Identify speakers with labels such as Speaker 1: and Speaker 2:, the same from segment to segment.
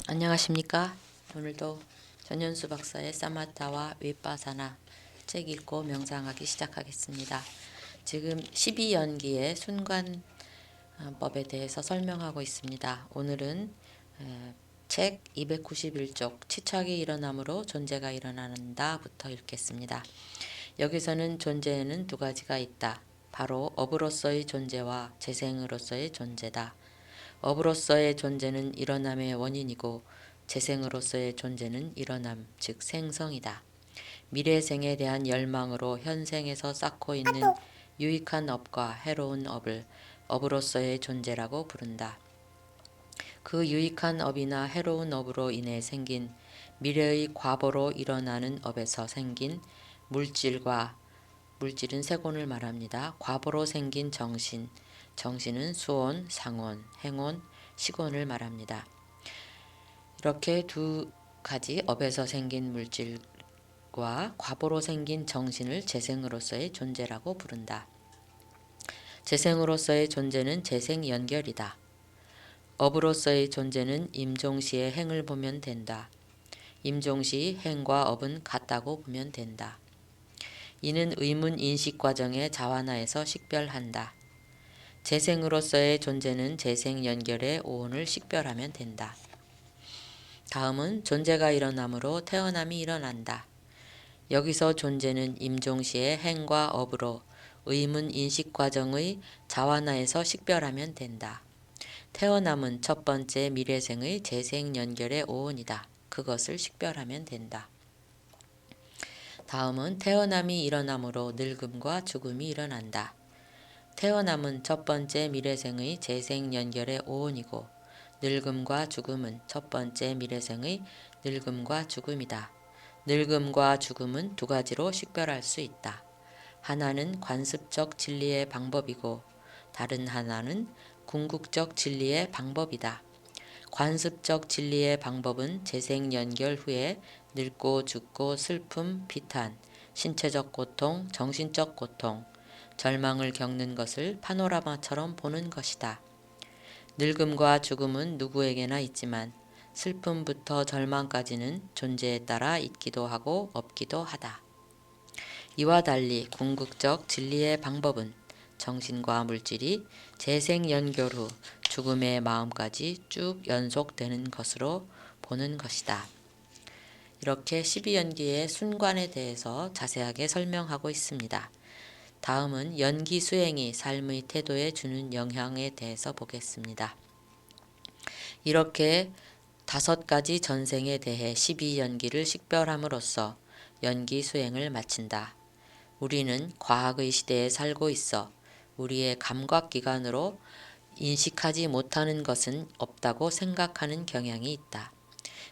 Speaker 1: 안녕하십니까. 오늘도 전현수 박사의 사마타와 위빠사나 책 읽고 명상하기 시작하겠습니다. 지금 12연기의 순관법에 대해서 설명하고 있습니다. 오늘은 책 291쪽 치착이 일어남으로 존재가 일어난다 부터 읽겠습니다. 여기서는 존재에는 두 가지가 있다. 바로 업으로서의 존재와 재생으로서의 존재다. 업으로서의 존재는 일어남의 원인이고 재생으로서의 존재는 일어남, 즉 생성이다. 미래생에 대한 열망으로 현생에서 쌓고 있는 유익한 업과 해로운 업을 업으로서의 존재라고 부른다. 그 유익한 업이나 해로운 업으로 인해 생긴 미래의 과보로 일어나는 업에서 생긴 물질은 세곤을 말합니다. 과보로 생긴 정신은 수온, 상온, 행온, 식온을 말합니다. 이렇게 두 가지 업에서 생긴 물질과 과보로 생긴 정신을 재생으로서의 존재라고 부른다. 재생으로서의 존재는 재생연결이다. 업으로서의 존재는 임종시의 행을 보면 된다. 임종시 행과 업은 같다고 보면 된다. 이는 의문 인식 과정의 자완화에서 식별한다. 재생으로서의 존재는 재생 연결의 오온을 식별하면 된다. 다음은 존재가 일어남으로 태어남이 일어난다. 여기서 존재는 임종시의 행과 업으로 의문 인식 과정의 자완화에서 식별하면 된다. 태어남은 첫 번째 미래생의 재생 연결의 오온이다. 그것을 식별하면 된다. 다음은 태어남이 일어남으로 늙음과 죽음이 일어난다. 태어남은 첫 번째 미래생의 재생 연결의 오온이고 늙음과 죽음은 첫 번째 미래생의 늙음과 죽음이다. 늙음과 죽음은 두 가지로 식별할 수 있다. 하나는 관습적 진리의 방법이고 다른 하나는 궁극적 진리의 방법이다. 관습적 진리의 방법은 재생 연결 후에 늙고 죽고 슬픔, 비탄, 신체적 고통, 정신적 고통, 절망을 겪는 것을 파노라마처럼 보는 것이다. 늙음과 죽음은 누구에게나 있지만 슬픔부터 절망까지는 존재에 따라 있기도 하고 없기도 하다. 이와 달리 궁극적 진리의 방법은 정신과 물질이 재생 연결 후 죽음의 마음까지 쭉 연속되는 것으로 보는 것이다. 이렇게 12연기의 순관에 대해서 자세하게 설명하고 있습니다. 다음은 연기 수행이 삶의 태도에 주는 영향에 대해서 보겠습니다. 이렇게 5가지 전생에 대해 12연기를 식별함으로써 연기 수행을 마친다. 우리는 과학의 시대에 살고 있어 우리의 감각기관으로 인식하지 못하는 것은 없다고 생각하는 경향이 있다.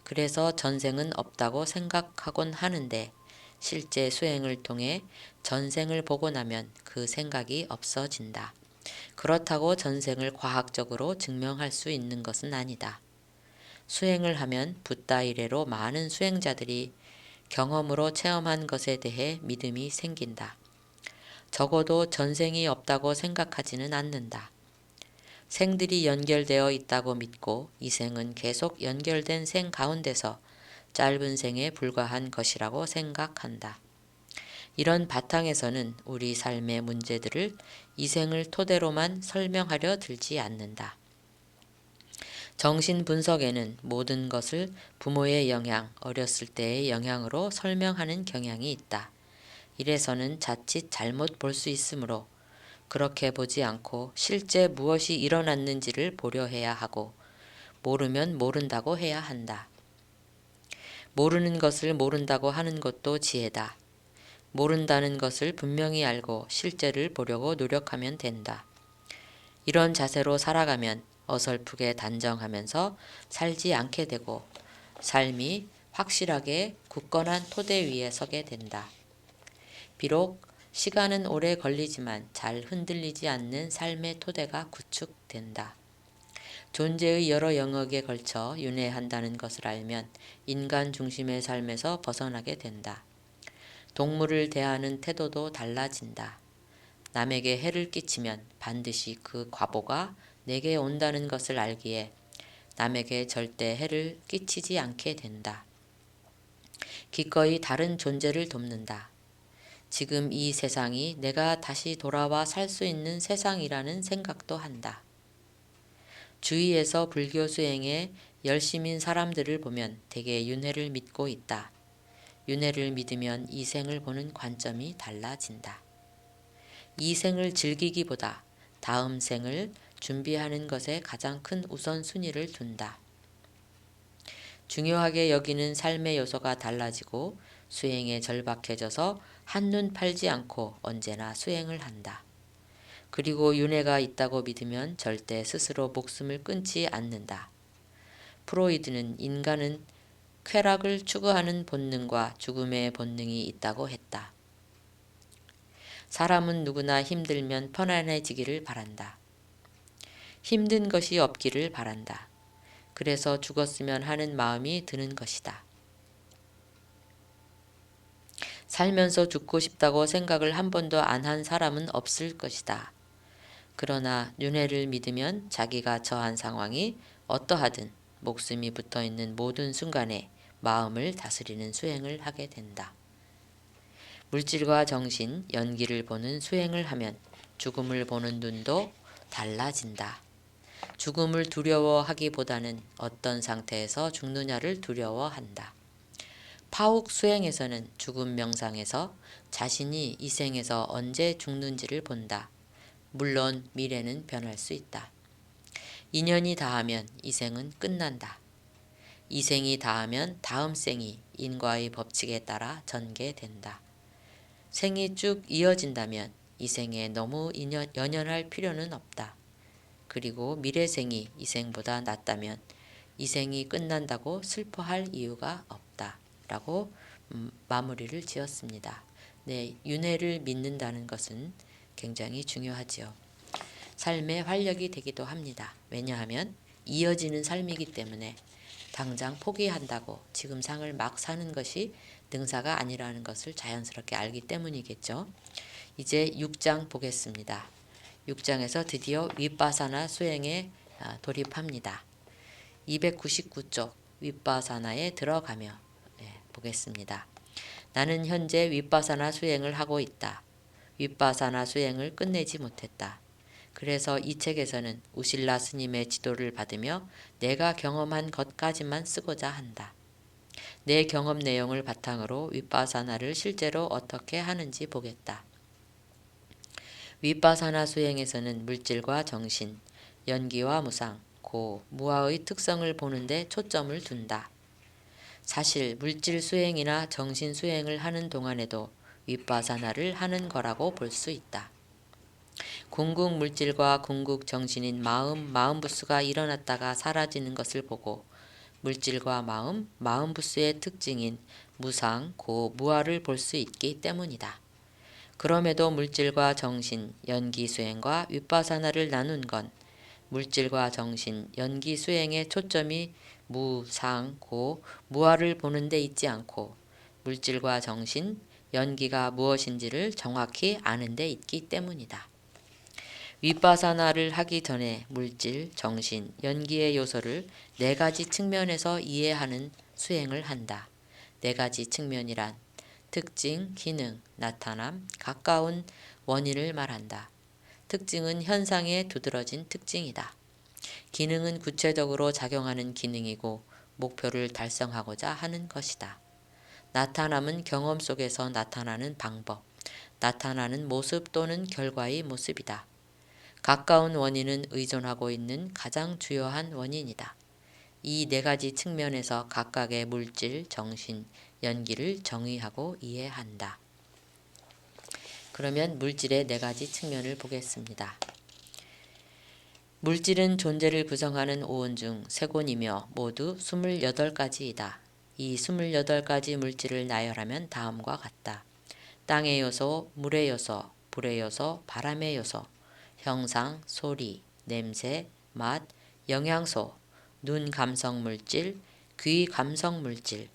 Speaker 1: 그래서 전생은 없다고 생각하곤 하는데 실제 수행을 통해 전생을 보고 나면 그 생각이 없어진다. 그렇다고 전생을 과학적으로 증명할 수 있는 것은 아니다. 수행을 하면 붓다 이래로 많은 수행자들이 경험으로 체험한 것에 대해 믿음이 생긴다. 적어도 전생이 없다고 생각하지는 않는다. 생들이 연결되어 있다고 믿고 이 생은 계속 연결된 생 가운데서 짧은 생에 불과한 것이라고 생각한다. 이런 바탕에서는 우리 삶의 문제들을 이 생을 토대로만 설명하려 들지 않는다. 정신 분석에는 모든 것을 부모의 영향, 어렸을 때의 영향으로 설명하는 경향이 있다. 이래서는 자칫 잘못 볼 수 있으므로 그렇게 보지 않고 실제 무엇이 일어났는지를 보려 해야 하고 모르면 모른다고 해야 한다. 모르는 것을 모른다고 하는 것도 지혜다. 모른다는 것을 분명히 알고 실제를 보려고 노력하면 된다. 이런 자세로 살아가면 어설프게 단정하면서 살지 않게 되고 삶이 확실하게 굳건한 토대 위에 서게 된다. 비록 시간은 오래 걸리지만 잘 흔들리지 않는 삶의 토대가 구축된다. 존재의 여러 영역에 걸쳐 윤회한다는 것을 알면 인간 중심의 삶에서 벗어나게 된다. 동물을 대하는 태도도 달라진다. 남에게 해를 끼치면 반드시 그 과보가 내게 온다는 것을 알기에 남에게 절대 해를 끼치지 않게 된다. 기꺼이 다른 존재를 돕는다. 지금 이 세상이 내가 다시 돌아와 살 수 있는 세상이라는 생각도 한다. 주위에서 불교 수행에 열심인 사람들을 보면 대개 윤회를 믿고 있다. 윤회를 믿으면 이 생을 보는 관점이 달라진다. 이 생을 즐기기보다 다음 생을 준비하는 것에 가장 큰 우선순위를 둔다. 중요하게 여기는 삶의 요소가 달라지고 수행에 절박해져서 한눈 팔지 않고 언제나 수행을 한다. 그리고 윤회가 있다고 믿으면 절대 스스로 목숨을 끊지 않는다. 프로이드는 인간은 쾌락을 추구하는 본능과 죽음의 본능이 있다고 했다. 사람은 누구나 힘들면 편안해지기를 바란다. 힘든 것이 없기를 바란다. 그래서 죽었으면 하는 마음이 드는 것이다. 살면서 죽고 싶다고 생각을 한 번도 안 한 사람은 없을 것이다. 그러나 윤회를 믿으면 자기가 처한 상황이 어떠하든 목숨이 붙어있는 모든 순간에 마음을 다스리는 수행을 하게 된다. 물질과 정신, 연기를 보는 수행을 하면 죽음을 보는 눈도 달라진다. 죽음을 두려워하기보다는 어떤 상태에서 죽느냐를 두려워한다. 파욱 수행에서는 죽음 명상에서 자신이 이 생에서 언제 죽는지를 본다. 물론 미래는 변할 수 있다. 인연이 다하면 이 생은 끝난다. 이 생이 다하면 다음 생이 인과의 법칙에 따라 전개된다. 생이 쭉 이어진다면 이 생에 너무 연연할 필요는 없다. 그리고 미래 생이 이 생보다 낫다면 이 생이 끝난다고 슬퍼할 이유가 없다. 라고 마무리를 지었습니다. 네, 윤회를 믿는다는 것은 굉장히 중요하지요. 삶의 활력이 되기도 합니다. 왜냐하면 이어지는 삶이기 때문에 당장 포기한다고 지금 상을 막 사는 것이 능사가 아니라는 것을 자연스럽게 알기 때문이겠죠. 이제 6장 보겠습니다. 6장에서 드디어 윗바사나 수행에 돌입합니다. 299쪽 윗바사나에 들어가며 보겠습니다. 나는 현재 윗바사나 수행을 하고 있다. 윗바사나 수행을 끝내지 못했다. 그래서 이 책에서는 우실라 스님의 지도를 받으며 내가 경험한 것까지만 쓰고자 한다. 내 경험 내용을 바탕으로 윗바사나를 실제로 어떻게 하는지 보겠다. 윗바사나 수행에서는 물질과 정신, 연기와 무상, 고, 무아의 특성을 보는데 초점을 둔다. 사실 물질 수행이나 정신 수행을 하는 동안에도 윗바사나를 하는 거라고 볼 수 있다. 궁극 물질과 궁극 정신인 마음 부수가 일어났다가 사라지는 것을 보고 물질과 마음 부수의 특징인 무상, 고, 무아를 볼 수 있기 때문이다. 그럼에도 물질과 정신, 연기 수행과 윗바사나를 나눈 건 물질과 정신, 연기 수행의 초점이 무상, 고, 무아를 보는 데 있지 않고 물질과 정신, 연기가 무엇인지를 정확히 아는 데 있기 때문이다. 윗바사나를 하기 전에 물질, 정신, 연기의 요소를 네 가지 측면에서 이해하는 수행을 한다. 네 가지 측면이란 특징, 기능, 나타남, 가까운 원인을 말한다. 특징은 현상에 두드러진 특징이다. 기능은 구체적으로 작용하는 기능이고 목표를 달성하고자 하는 것이다. 나타남은 경험 속에서 나타나는 방법, 나타나는 모습 또는 결과의 모습이다. 가까운 원인은 의존하고 있는 가장 주요한 원인이다. 이 네 가지 측면에서 각각의 물질, 정신, 연기를 정의하고 이해한다. 그러면 물질의 네 가지 측면을 보겠습니다. 물질은 존재를 구성하는 오온 중 세 권이며 모두 28가지이다. 이 28가지 물질을 나열하면 다음과 같다. 땅의 요소, 물의 요소, 불의 요소, 바람의 요소, 형상, 소리, 냄새, 맛, 영양소, 눈 감성 물질, 귀 감성 물질,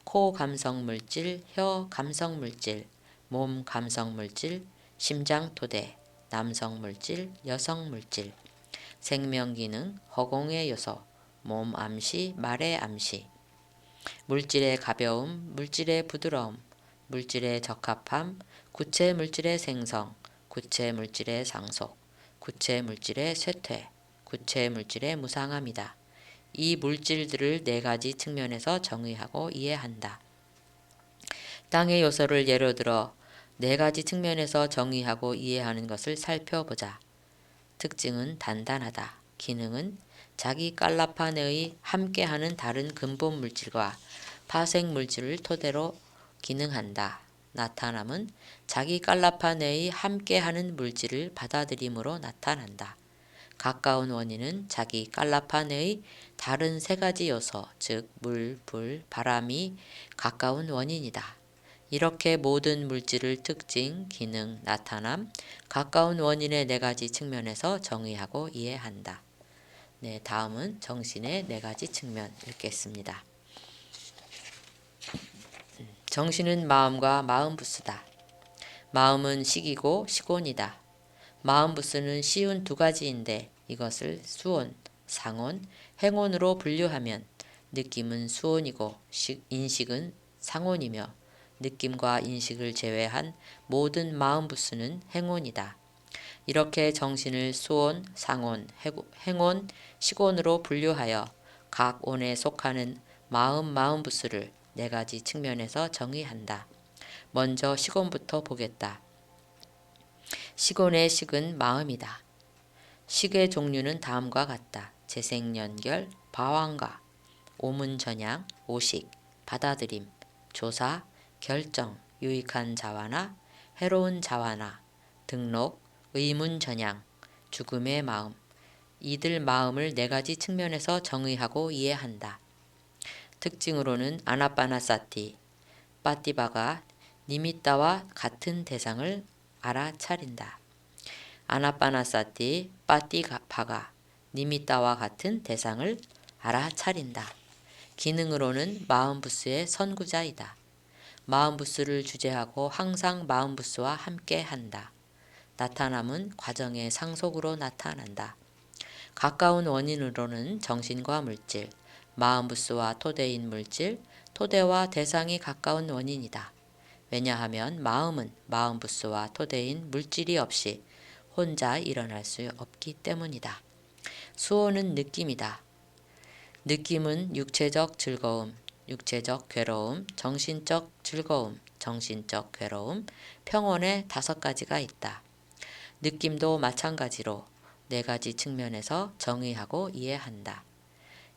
Speaker 1: 코 감성 물질, 혀 감성 물질, 몸 감성 물질, 심장 토대, 남성 물질, 여성 물질, 생명 기능, 허공의 요소, 몸 암시, 말의 암시. 물질의 가벼움, 물질의 부드러움, 물질의 적합함, 구체 물질의 생성, 구체 물질의 상속, 구체 물질의 쇠퇴, 구체 물질의 무상함이다. 이 물질들을 네 가지 측면에서 정의하고 이해한다. 땅의 요소를 예로 들어 네 가지 측면에서 정의하고 이해하는 것을 살펴보자. 특징은 단단하다. 기능은 자기 깔라파 내의 함께하는 다른 근본 물질과 파생 물질을 토대로 기능한다. 나타남은 자기 깔라파 내의 함께하는 물질을 받아들임으로 나타난다. 가까운 원인은 자기 깔라파 내의 다른 세 가지 요소, 즉 물, 불, 바람이 가까운 원인이다. 이렇게 모든 물질을 특징, 기능, 나타남, 가까운 원인의 네 가지 측면에서 정의하고 이해한다. 네, 다음은 정신의 네 가지 측면 읽겠습니다. 정신은 마음과 마음부스다. 마음은 식이고 식온이다. 마음부스는 쉬운 두 가지인데 이것을 수온, 상온, 행온으로 분류하면 느낌은 수온이고 인식은 상온이며 느낌과 인식을 제외한 모든 마음부스는 행온이다. 이렇게 정신을 수온, 상온, 행온, 식온으로 분류하여 각 온에 속하는 마음부스를 네 가지 측면에서 정의한다. 먼저 식온부터 보겠다. 식온의 식은 마음이다. 식의 종류는 다음과 같다. 재생연결, 방황가, 오문전향, 오식, 받아들임, 조사, 결정, 유익한 자화나 해로운 자화나, 등록, 의문전향, 죽음의 마음. 이들 마음을 네 가지 측면에서 정의하고 이해한다. 특징으로는 아나빠나사티, 빠띠바가 니미따와 같은 대상을 알아차린다. 아나빠나사티, 빠띠바가 니미따와 같은 대상을 알아차린다. 기능으로는 마음부스의 선구자이다. 마음부스를 주재하고 항상 마음부스와 함께한다. 나타남은 과정의 상속으로 나타난다. 가까운 원인으로는 정신과 물질, 마음부스와 토대인 물질, 토대와 대상이 가까운 원인이다. 왜냐하면 마음은 마음부스와 토대인 물질이 없이 혼자 일어날 수 없기 때문이다. 수온은 느낌이다. 느낌은 육체적 즐거움, 육체적 괴로움, 정신적 즐거움, 정신적 괴로움, 평온의 5가지가 있다. 느낌도 마찬가지로 네 가지 측면에서 정의하고 이해한다.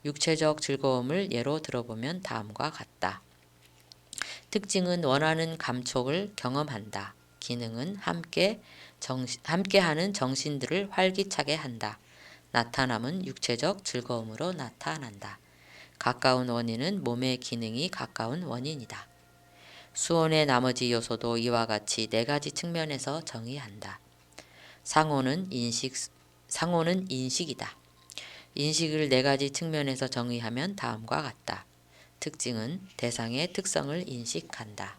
Speaker 1: 육체적 즐거움을 예로 들어보면 다음과 같다. 특징은 원하는 감촉을 경험한다. 기능은 함께하는 정신들을 활기차게 한다. 나타남은 육체적 즐거움으로 나타난다. 가까운 원인은 몸의 기능이 가까운 원인이다. 수온의 나머지 요소도 이와 같이 네 가지 측면에서 정의한다. 상호는 인식이다. 인식을 네 가지 측면에서 정의하면 다음과 같다. 특징은 대상의 특성을 인식한다.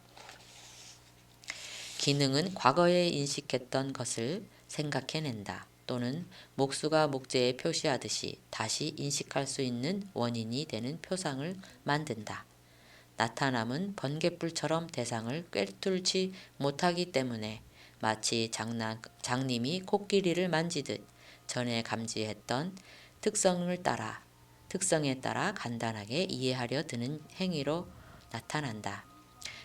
Speaker 1: 기능은 과거에 인식했던 것을 생각해낸다. 또는 목수가 목재에 표시하듯이 다시 인식할 수 있는 원인이 되는 표상을 만든다. 나타남은 번갯불처럼 대상을 꿰뚫지 못하기 때문에 마치 장님이 코끼리를 만지듯 전에 감지했던 특성에 따라 간단하게 이해하려 드는 행위로 나타난다.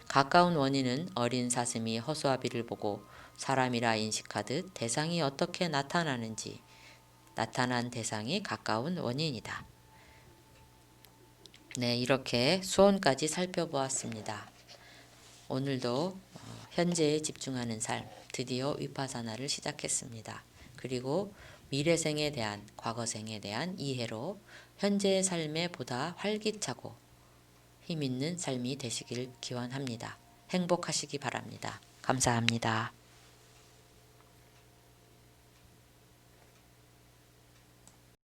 Speaker 1: 가까운 원인은 어린 사슴이 허수아비를 보고 사람이라 인식하듯 대상이 어떻게 나타나는지 나타난 대상이 가까운 원인이다. 네, 이렇게 수온까지 살펴보았습니다. 오늘도 현재에 집중하는 삶, 드디어 위파사나를 시작했습니다. 그리고 미래생에 대한, 과거생에 대한 이해로 현재의 삶에 보다 활기차고 힘있는 삶이 되시길 기원합니다. 행복하시기 바랍니다. 감사합니다.